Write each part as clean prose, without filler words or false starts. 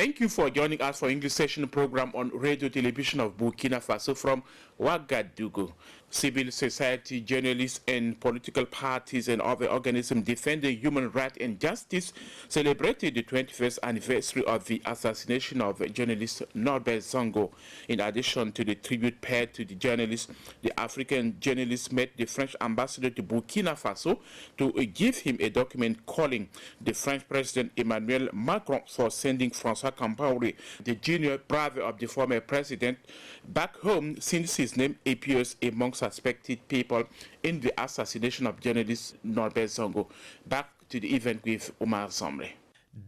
Thank you for joining us for English session program on radio television of Burkina Faso from Ouagadougou. Civil society, journalists and political parties and other organisms defending human rights and justice celebrated the 21st anniversary of the assassination of journalist Norbert Zongo. In addition to the tribute paid to the journalist, the African journalist met the French ambassador to Burkina Faso to give him a document calling the French President Emmanuel Macron for sending François Compaoré, the junior brother of the former president, back home since his name appears among suspected people in the assassination of journalist Norbert Zongo. Back to the event with Omar Zamre.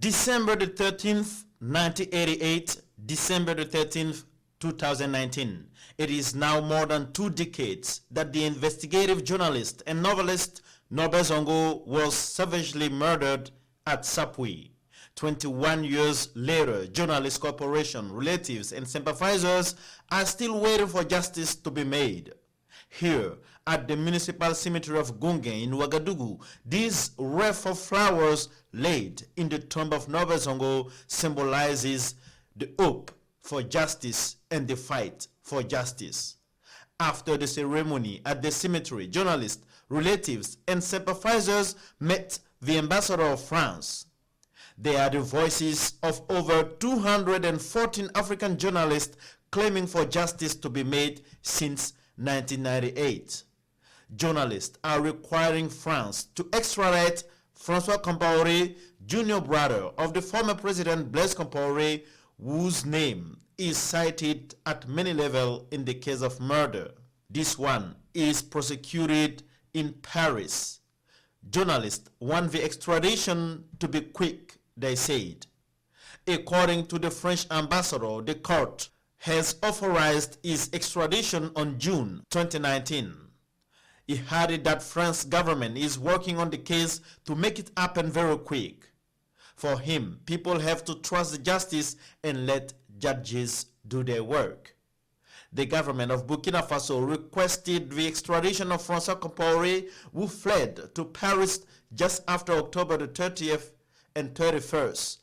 December the 13th, 1988, December the 13th, 2019. It is now more than 2 decades that the investigative journalist and novelist Norbert Zongo was savagely murdered at Sapui. 21 years later, journalist corporation, relatives, and sympathizers are still waiting for justice to be made. Here, at the municipal cemetery of Gunge in Ouagadougou, these wreath of flowers laid in the tomb of Norbert Zongo symbolizes the hope for justice and the fight for justice. After the ceremony at the cemetery, journalists, relatives, and sympathizers met the ambassador of France. They are the voices of over 214 African journalists claiming for justice to be made since 1998. Journalists are requiring France to extradite François Compaoré, junior brother of the former president Blaise Compaoré, whose name is cited at many levels in the case of murder. This one is prosecuted in Paris. Journalists want the extradition to be quick, they said. According to the French ambassador, the court has authorized his extradition on June 2019. He added that France government is working on the case to make it happen very quick. For him, people have to trust the justice and let judges do their work. The government of Burkina Faso requested the extradition of François Compaoré, who fled to Paris just after October the 30th and 31st,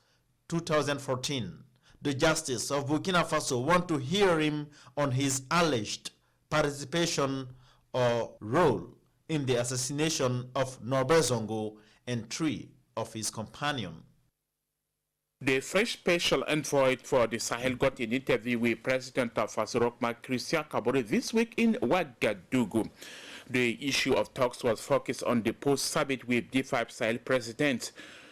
2014. The justice of Burkina Faso want to hear him on his alleged participation or role in the assassination of Norbert Zongo and 3 of his companions. The French special envoy for the Sahel got an interview with President of Faso Christian Kabore this week in Ouagadougou. The issue of talks was focused on the post-summit with G5 Sahel president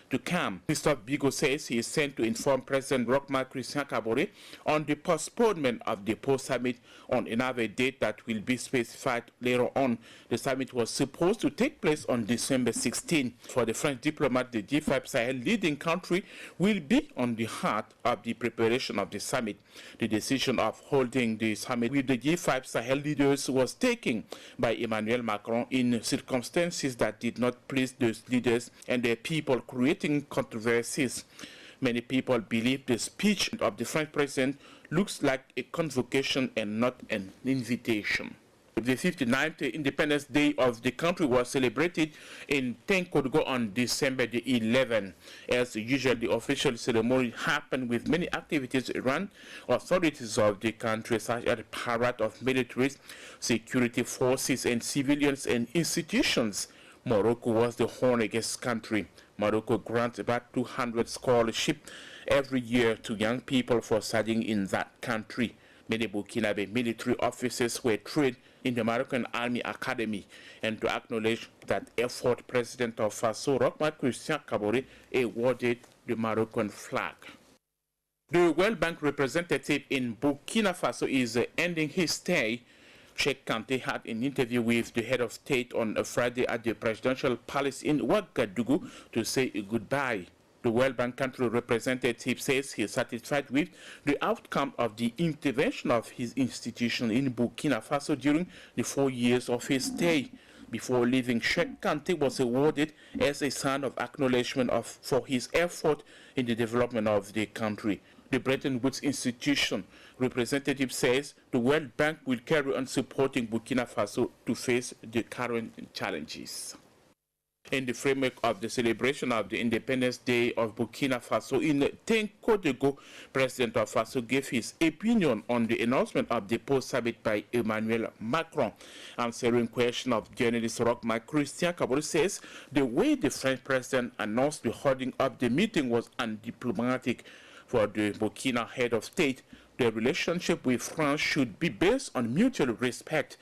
to come. Christophe Bigot says he is sent to inform President Roch-Marc Christian Kabore on the postponement of the post-summit on another date that will be specified later on. The summit was supposed to take place on December 16. For the French diplomat, the G5 Sahel leading country will be on the heart of the preparation of the summit. The decision of holding the summit with the G5 Sahel leaders was taken by Emmanuel Macron in circumstances that did not please those leaders and their people, creating controversies. Many people believe the speech of the French president looks like a convocation and not an invitation. The 59th Independence Day of the country was celebrated in Tenkodogo on December the 11th. As usual, the official ceremony happened with many activities around authorities of the country, such as the parade of militaries, security forces, and civilians and institutions. Morocco was the honorest country. Morocco grants about 200 scholarships every year to young people for studying in that country. Many Burkinabe military officers were trained in the Moroccan Army Academy, and to acknowledge that effort, President of Faso, Roch-Marc Christian Kabore, awarded the Moroccan flag. The World Bank representative in Burkina Faso is ending his stay. Sheikh Kanté had an interview with the head of state on a Friday at the presidential palace in Ouagadougou to say goodbye. The World Bank country representative says he is satisfied with the outcome of the intervention of his institution in Burkina Faso during the 4 years of his stay. Before leaving, Sheikh Kanté was awarded as a sign of acknowledgement for his effort in the development of the country. The Bretton Woods institution representative says the World Bank will carry on supporting Burkina Faso to face the current challenges. In the framework of the celebration of the Independence Day of Burkina Faso in Tinkodego, President of Faso gave his opinion on the announcement of the post-summit by Emmanuel Macron. Answering question of journalist Rochma Christian Kabore says the way the French president announced the holding of the meeting was undiplomatic. For the Burkina head of state, the relationship with France should be based on mutual respect.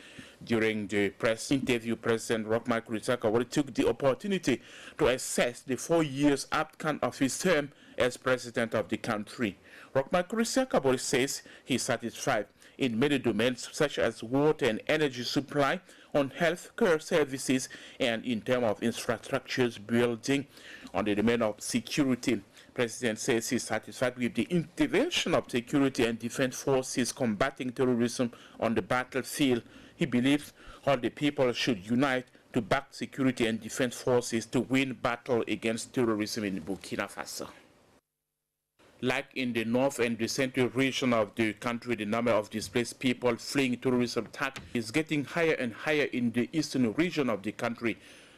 During the press interview, President Rochma Christian Kabore took the opportunity to assess the 4 years outcome of his term as president of the country. Rochma Christian Kabore says he is satisfied in many domains such as water and energy supply, on health care services, and in terms of infrastructures building. On the domain of security, President says he is satisfied with the intervention of security and defense forces combating terrorism on the battlefield. He believes all the people should unite to back security and defense forces to win battle against terrorism in Burkina Faso. Like in the north and the central region of the country, the number of displaced people fleeing terrorism attack is getting higher and higher in the eastern region of the country.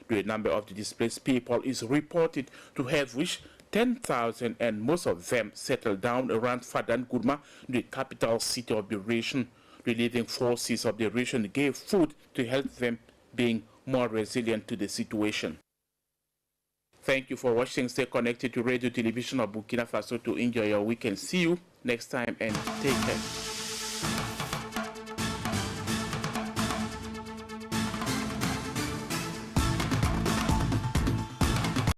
The number of the displaced people is reported to have reached 10,000, and most of them settled down around Fadan Gourma, the capital city of the region. The leading forces of the region gave food to help them being more resilient to the situation. Thank you for watching. Stay connected to Radio Television of Burkina Faso to enjoy your weekend. See you next time and take care.